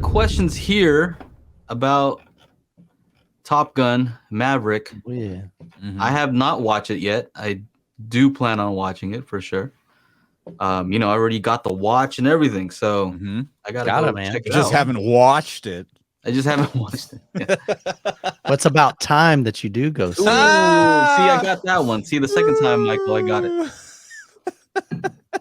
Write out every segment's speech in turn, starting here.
of questions here about Top Gun Maverick. Oh, yeah. I have not watched it yet. I do plan on watching it for sure. I already got the watch and everything, so I gotta go man. check it You just out. haven't watched it. I just haven't watched it. Yeah. What's about time that you do go see Ooh, it? see, I got that one. See, the second time, Michael, I got it.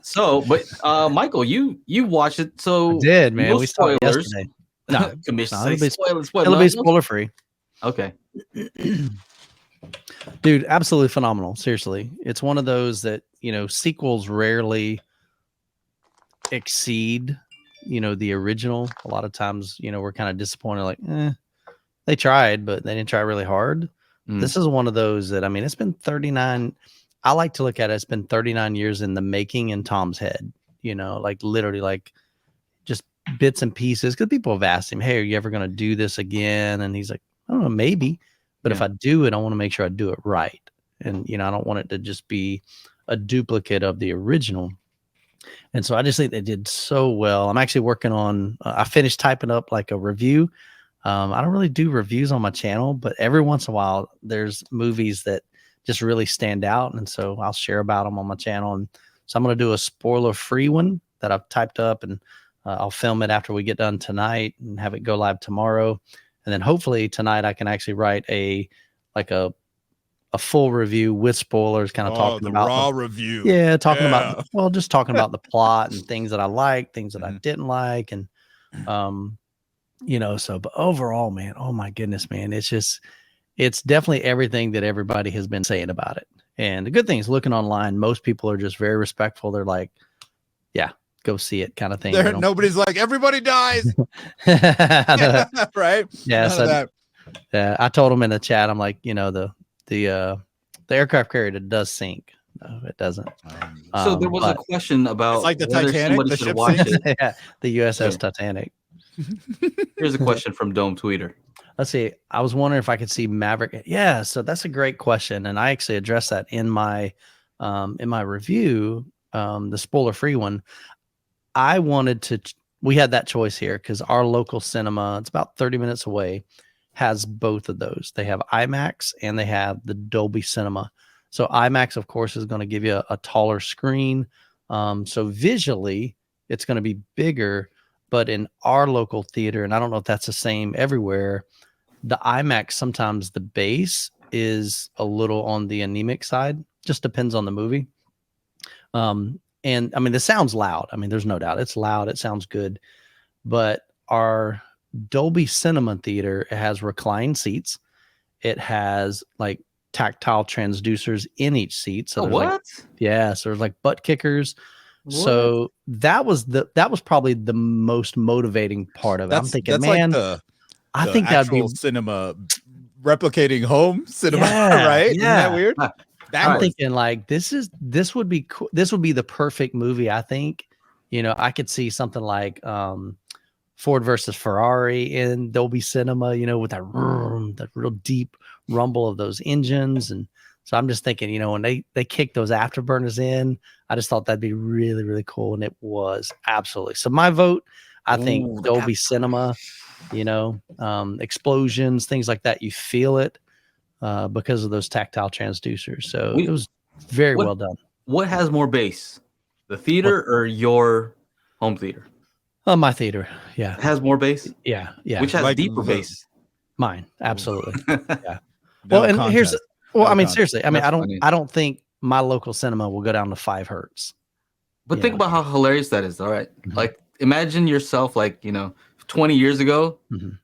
So, but Michael, you watched it, so I did, man. no We saw it spoilers. yesterday. No, Commission it'll be spoiler. it'll be spoiler free. Okay. Dude, absolutely phenomenal. Seriously. It's one of those that, sequels rarely exceed, the original. A lot of times, we're kind of disappointed, like, they tried, but they didn't try really hard. This is one of those that, it's been 39. I like to look at it. It's been 39 years in the making in Tom's head, like literally like just bits and pieces. Because people have asked him, hey, are you ever going to do this again? And he's like, I don't know, maybe. But if I do it, I want to make sure I do it right. And, I don't want it to just be a duplicate of the original. And so I just think they did so well. I'm actually working on, I finished typing up like a review. I don't really do reviews on my channel, but every once in a while, there's movies that just really stand out. And so I'll share about them on my channel. And so I'm going to do a spoiler-free one that I've typed up, and I'll film it after we get done tonight and have it go live tomorrow. And then hopefully tonight I can actually write a full review with spoilers, kind of talking about the raw review. Yeah, talking about just talking about the plot and things that I like, things that I didn't like, and but overall, man, oh my goodness, man, it's definitely everything that everybody has been saying about it. And the good thing is, looking online, most people are just very respectful. They're like, yeah, go see it, kind of thing. Nobody's like, everybody dies. Right? Yeah. So I told them in the chat, I'm like, the aircraft carrier does sink. No, it doesn't. So there was a question about it's like the Titanic, the ship watch it. Yeah, the USS Titanic. Here's a question from Dome Tweeter. Let's see. I was wondering if I could see Maverick. Yeah, so that's a great question, and I actually addressed that in my review, the spoiler-free one. I wanted to. We had that choice here because our local cinema, it's about 30 minutes away, has both of those. They have IMAX and they have the Dolby Cinema. So IMAX, of course, is going to give you a taller screen. So visually, it's going to be bigger. But in our local theater, and I don't know if that's the same everywhere, the IMAX, sometimes the bass is a little on the anemic side. Just depends on the movie. And the sound's loud. There's no doubt. It's loud. It sounds good. But our Dolby Cinema theater, it has reclined seats. It has like tactile transducers in each seat. So what? So there's like butt kickers. What? So that was probably the most motivating part of it. I'm thinking, man, I think that'd be cinema replicating home cinema, right? Yeah. Isn't that weird? I'm thinking like this would be cool. This would be the perfect movie. I think, I could see something like Ford versus Ferrari in Dolby Cinema, with that real deep rumble of those engines. And so I'm just thinking, when they kick those afterburners in, I just thought that'd be really, really cool. And it was absolutely. So my vote, I think Dolby Cinema, explosions, things like that. You feel it because of those tactile transducers. So it was very well done. What has more bass, the theater or your home theater? My theater. Yeah. It has more bass? Yeah. Yeah. Which has deeper bass? Mine. Absolutely. Yeah. No well, and contest. Seriously, I don't think my local cinema will go down to 5 hertz. But think about how hilarious that is. All right. Like imagine yourself, 20 years ago,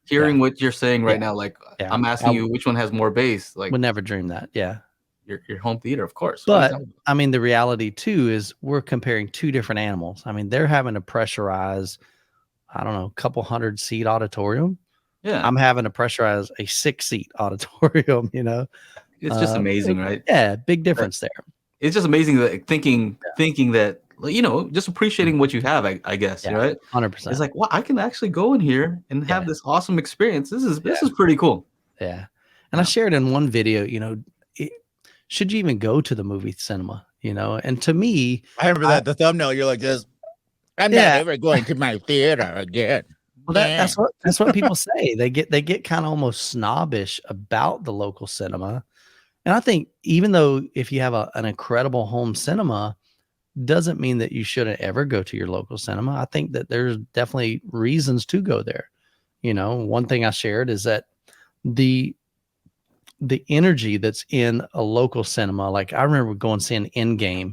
hearing what you're saying right now. Like I'm asking you which one has more bass. Like would never dream that. Yeah. Your home theater, of course. But the reality too is we're comparing 2 different animals. They're having to pressurize, I don't know, a couple 100-seat auditorium. Yeah. I'm having to pressurize a 6-seat auditorium, It's just amazing, right? Yeah, big difference there. It's just amazing that thinking that, just appreciating what you have, I guess, right? 100%. It's like, well, I can actually go in here and have this awesome experience. This is pretty cool. Yeah. And I shared in one video, should you even go to the movie cinema, And to me, I remember that the thumbnail, you're like this. I'm not ever going to my theater again. Well, that's what people say. They get kind of almost snobbish about the local cinema. And I think even though if you have an incredible home cinema, doesn't mean that you shouldn't ever go to your local cinema. I think that there's definitely reasons to go there. You know, one thing I shared is that the energy that's in a local cinema, like I remember going seeing Endgame,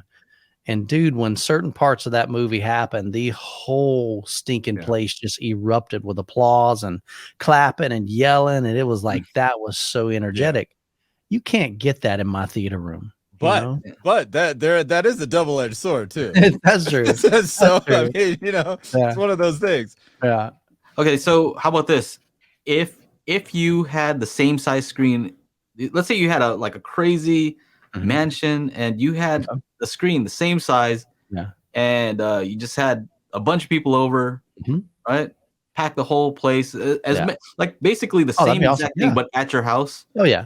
and dude, when certain parts of that movie happened, the whole stinking place just erupted with applause and clapping and yelling, and it was like that was so energetic. You can't get that in my theater room. But that is a double-edged sword too. That's true. So true. I mean, it's one of those things. Yeah. Okay, so how about this? If you had the same size screen, let's say you had a crazy mansion and you had the screen the same size, and you just had a bunch of people over, right? Pack the whole place like basically the same exact thing, but at your house. Oh yeah.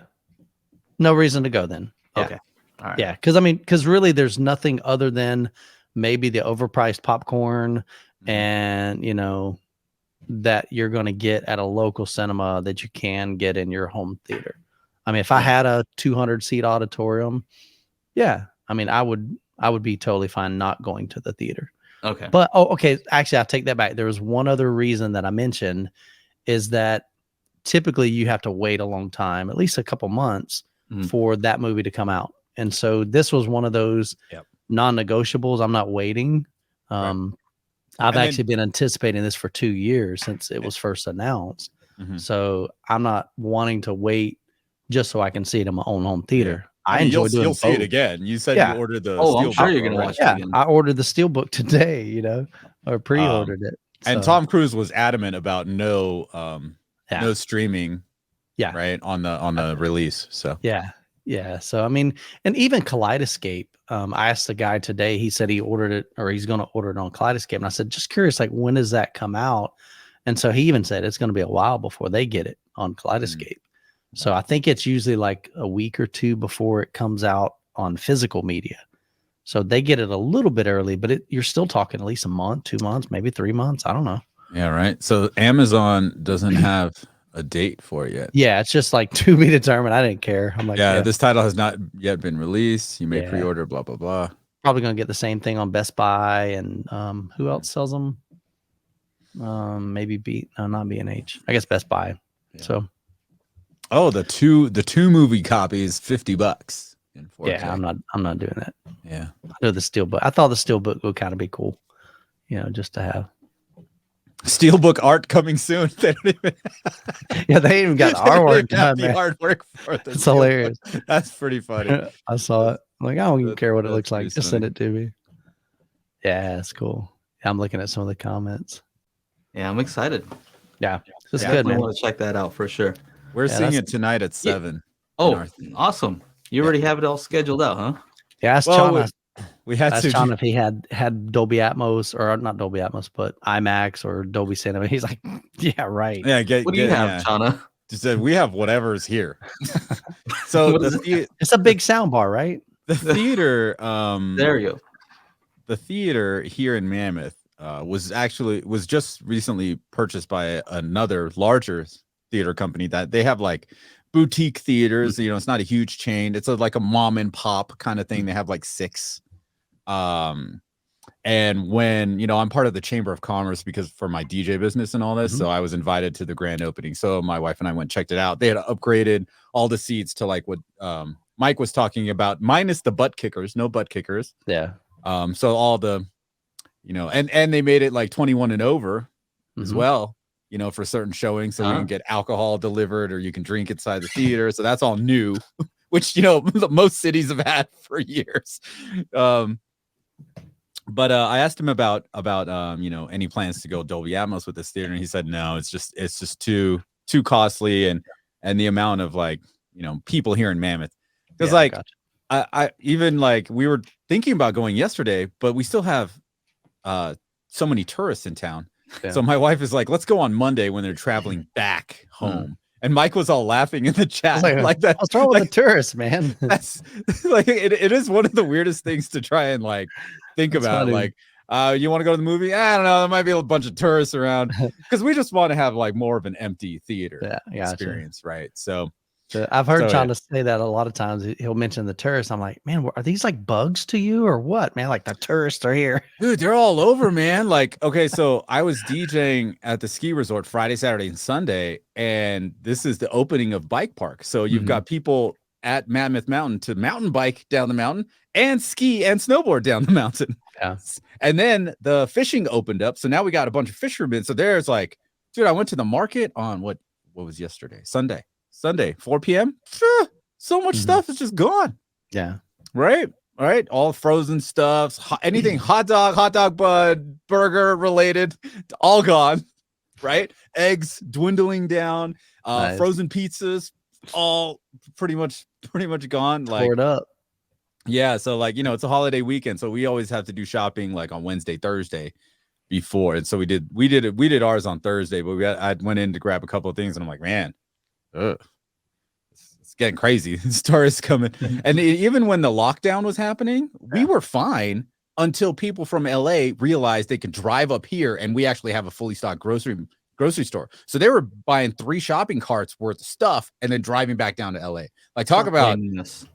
No reason to go then. Okay. All right. Yeah, because really there's nothing other than maybe the overpriced popcorn and that you're going to get at a local cinema that you can get in your home theater. I mean, if I had a 200 seat auditorium, I mean, I would be totally fine not going to the theater. Okay. But okay, actually I take that back. There was one other reason that I mentioned is that typically you have to wait a long time, at least a couple months for that movie to come out. And so this was one of those non-negotiables. I'm not waiting. I've actually been anticipating this for 2 years since it was first announced. So I'm not wanting to wait just so I can see it in my own home theater. I enjoy doing you'll both. see it again. You said you ordered the I'm sure you're gonna watch it again. I ordered the Steelbook today, or pre-ordered it. And Tom Cruise was adamant about no streaming right on the release. So yeah. So I mean, and even Kaleidoscape, I asked the guy today, he said he ordered it or he's going to order it on Kaleidoscape. And I said, just curious, like when does that come out? And so he even said it's going to be a while before they get it on Kaleidoscape. So I think it's usually like a week or two before it comes out on physical media. So they get it a little bit early, but you're still talking at least a month, 2 months, maybe 3 months. I don't know. Yeah, right. So Amazon doesn't have a date for it yet. Yeah, it's just like to be determined. I didn't care. I'm like, this title has not yet been released. You may pre-order, blah, blah, blah. Probably going to get the same thing on Best Buy. And who else sells them? Maybe not B&H. I guess Best Buy. Yeah. So. Oh, the two movie copies, $50 in 4K. Yeah, I'm not doing that. Yeah. I know the Steelbook. I thought the Steelbook would kind of be cool, just to have. Steelbook art coming soon. They don't even. They even got the artwork done. The artwork for it. It's hilarious. That's pretty funny. I saw it. I'm like, I don't even care what it looks like. Just send it to me. Yeah, it's cool. Yeah, I'm looking at some of the comments. Yeah, I'm excited. Yeah, it's good, man. I want to check that out for sure. We're seeing it tonight at 7. Oh, awesome! You already have it all scheduled out, huh? Yeah, ask John. We had asked John if he had Dolby Atmos or not Dolby Atmos, but IMAX or Dolby Cinema. He's like, yeah, right. Yeah, what do you have, Chana? Just said we have whatever's here. So it's a big sound bar, right? The theater. There you go. The theater here in Mammoth was just recently purchased by another larger theater company that they have like boutique theaters. It's not a huge chain. It's like a mom and pop kind of thing. They have like 6. And when I'm part of the Chamber of Commerce because for my DJ business and all this, so I was invited to the grand opening. So my wife and I went and checked it out. They had upgraded all the seats to like what Mike was talking about, minus the butt kickers, no butt kickers. Yeah. So all the and they made it like 21 and over as well, for certain showings. So you can get alcohol delivered or you can drink inside the theater. So that's all new, which, most cities have had for years. But I asked him about any plans to go Dolby Atmos with this theater. And he said, no, it's just too costly. And the amount of people here in Mammoth, because I even we were thinking about going yesterday, but we still have so many tourists in town. Yeah. So my wife is like, let's go on Monday when they're traveling back home. And Mike was all laughing in the chat like that. What's wrong with the tourists, man? That's it is one of the weirdest things to try and think that's about. Funny. You want to go to the movie? I don't know. There might be a bunch of tourists around because we just want to have like more of an empty theater experience, right? So I've heard Chana say that a lot of times. He'll mention the tourists. I'm like, man, are these like bugs to you or what, man? Like the tourists are here. Dude, they're all over, man. Like, okay, so I was DJing at the ski resort Friday, Saturday, and Sunday, and this is the opening of Bike Park. So you've got people at Mammoth Mountain to mountain bike down the mountain and ski and snowboard down the mountain. Yeah. And then the fishing opened up. So now we got a bunch of fishermen. So there's like, dude, I went to the market on what was yesterday? Sunday, 4 p.m. So much stuff is just gone. Yeah. Right. All right. All frozen stuff, anything hot dog bud, burger related, all gone. Right. Eggs dwindling down, Nice. Frozen pizzas, all pretty much gone. Like, Poured up. yeah. So like, it's a holiday weekend. So we always have to do shopping like on Wednesday, Thursday before. And so we did ours on Thursday, but I went in to grab a couple of things and I'm like, man, it's getting crazy. It's tourists coming. And even when the lockdown was happening, we were fine until people from LA realized they could drive up here and we actually have a fully stocked grocery store. So they were buying 3 shopping carts worth of stuff and then driving back down to LA. Like, talk about us.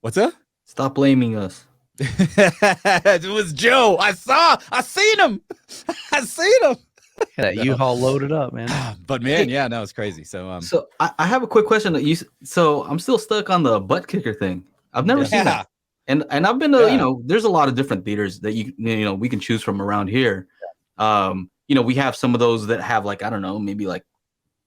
What's that? Stop blaming us. It was Joe. I seen him. Yeah, U-Haul loaded up, man. But man, yeah, no, it's crazy. So so I have a quick question. So I'm still stuck on the butt kicker thing. I've never seen that. And I've been to, there's a lot of different theaters that we can choose from around here. We have some of those that have like, I don't know, maybe like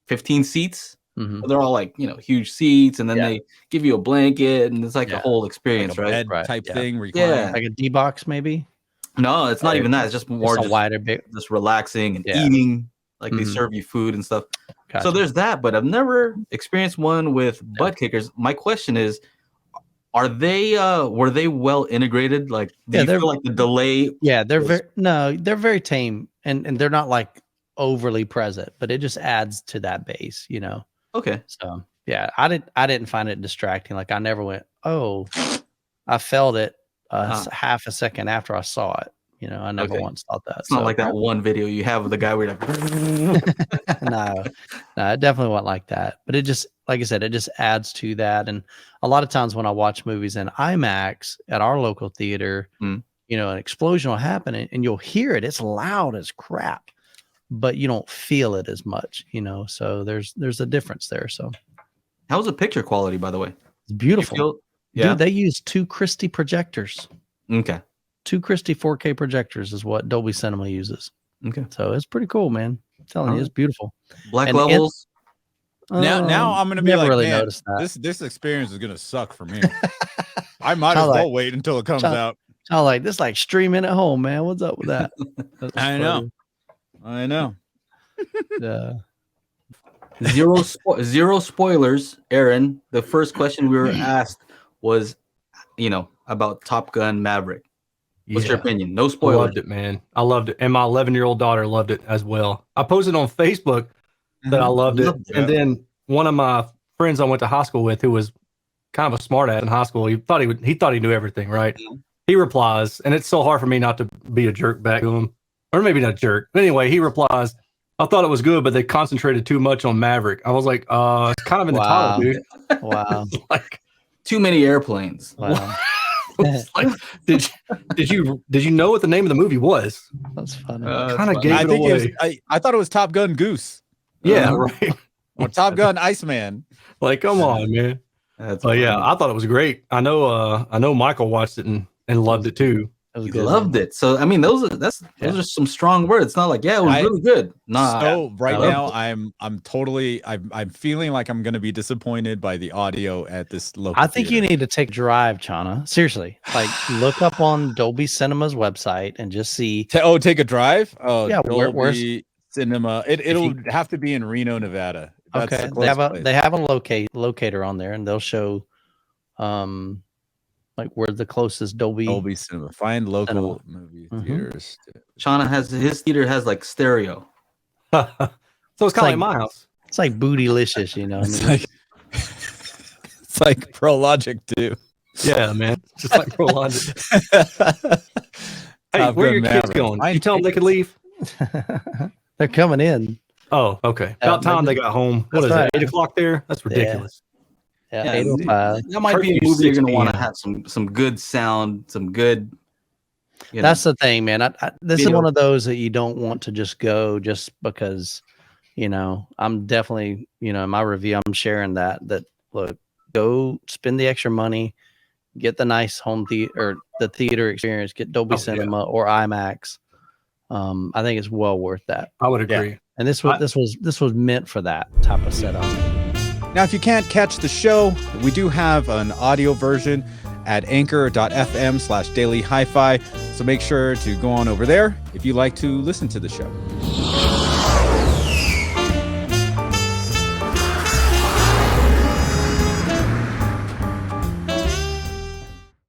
15 seats. They're all like, huge seats, and then they give you a blanket, and it's like a whole experience, like right? Type thing. Where you like a D-box maybe. No, it's not even that. It's just more just wider, big, just relaxing and eating. Like they serve you food and stuff. Gotcha. So there's that, but I've never experienced one with butt kickers. My question is, were they well integrated? Like, do you feel like the delay? Yeah, they're very tame, and they're not like overly present, but it just adds to that base, Okay. So yeah, I didn't find it distracting. Like I never went, oh, I felt it half a second after I saw it. I never once thought that. It's not like that one video you have of the guy where you're like, no, it definitely wasn't like that. But it just, like I said, it just adds to that. And a lot of times when I watch movies in IMAX at our local theater, an explosion will happen and you'll hear it. It's loud as crap, but you don't feel it as much, so there's a difference there. So how's the picture quality, by the way? It's beautiful. Dude, they use 2 Christie projectors. Okay. 2 Christie 4K projectors is what Dolby Cinema uses. Okay. So it's pretty cool, man. I'm telling you, it's beautiful. Black levels. Now I'm gonna be like, really man, noticed that. This experience is gonna suck for me. I might as well wait until it comes out. I like this, like streaming at home, man. What's up with that? I know. Yeah. Zero spoilers, Aaron. The first question we were asked was, about Top Gun Maverick. What's your opinion? No spoilers. I loved it, man. I loved it. And my 11-year-old daughter loved it as well. I posted on Facebook that I loved it. And then one of my friends I went to high school with, who was kind of a smart ass in high school, he thought he knew everything, right? He replies, and it's so hard for me not to be a jerk back to him. Or maybe not a jerk. But anyway, he replies, I thought it was good, but they concentrated too much on Maverick. I was like, it's kind of in the title, dude. Wow. Like too many airplanes. Wow. Like, did you know what the name of the movie was? That's funny. Kind of gave it away. I thought it was Top Gun Goose. Yeah, right. Or Top Gun Iceman. Like, come on, man. But yeah, I thought it was great. I know Michael watched it and loved it too. He loved it. So I mean, those are some strong words. It's not like, it was really good. So right now I'm feeling like I'm gonna be disappointed by the audio at this local. I think you need to take a drive, Chana. Seriously. Like look up on Dolby Cinema's website and just see. Take a drive? Oh yeah, Dolby Cinema. It'll have to be in Reno, Nevada. That's okay. They have a locator on there and they'll show like where the closest Dolby Cinema. Find local movie theaters. Chana his theater has like stereo. So it's kind of like my house. It's like bootylicious, It's like Pro Logic too. Yeah, man. Just like Pro Logic. Hey, where are your kids going? You tell them they could leave? They're coming in. Oh, okay. About time they got home. What is it? 8 o'clock there? That's ridiculous. Yeah, 8:05. That might be a movie you're going to want to have some good sound, some good. That's the thing, man. This is one of those that you don't want to just go just because, I'm definitely, in my review, I'm sharing that look, go spend the extra money, get the nice home theater or the theater experience, get Dolby Cinema or IMAX. I think it's well worth that. I would agree. Yeah. And this was meant for that type of setup. Now, if you can't catch the show, we do have an audio version at anchor.fm/daily HiFi. So make sure to go on over there if you like to listen to the show.